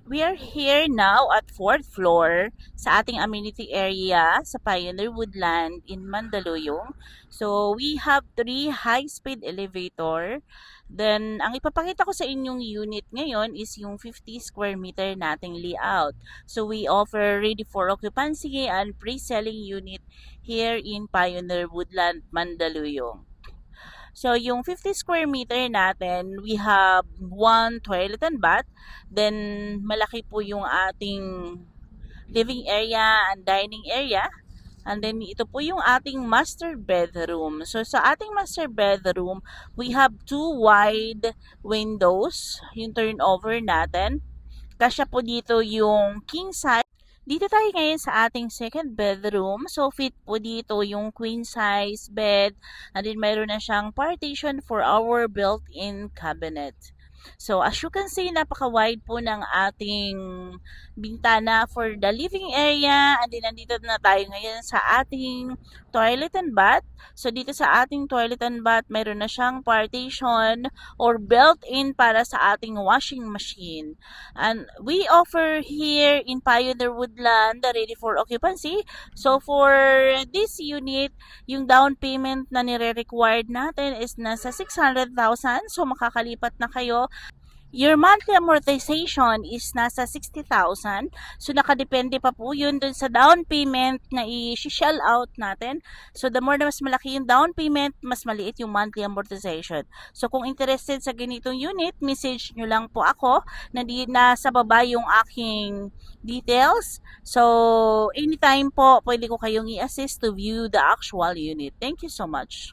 We are here now at 4th floor sa ating amenity area sa Pioneer Woodland in Mandaluyong. So, we have 3 high-speed elevator. Then, ang ipapakita ko sa inyong unit ngayon is yung 50 square meter nating layout. So, we offer ready for occupancy and pre-selling unit here in Pioneer Woodland, Mandaluyong. So, yung 50 square meter natin, we have one toilet and bath. Then, malaki po yung ating living area and dining area. And then, ito po yung ating master bedroom. So, sa ating master bedroom, we have two wide windows, yung turnover natin. Kasya po dito yung king size. Dito tayo ngayon sa ating second bedroom. So, fit po dito yung queen size bed. And then, mayroon na siyang partition for our built-in cabinet. So, as you can see, napaka-wide po ng ating bintana for the living area. And then, nandito na tayo ngayon sa ating toilet and bath. So, dito sa ating toilet and bath, mayroon na siyang partition or built-in para sa ating washing machine. And we offer here in Pioneer Woodland the ready for occupancy. So, for this unit, yung down payment na nire-required natin is nasa 600,000. So, makakalipat na kayo. Your monthly amortization is nasa 60,000. So, nakadepende pa po yun dun sa down payment na i-shell out natin. So, the more na mas malaki yung down payment, mas maliit yung monthly amortization. So, kung interested sa ganitong unit, message nyo lang po ako na nasa baba yung aking details. So, anytime po, pwede ko kayong i-assist to view the actual unit. Thank you so much.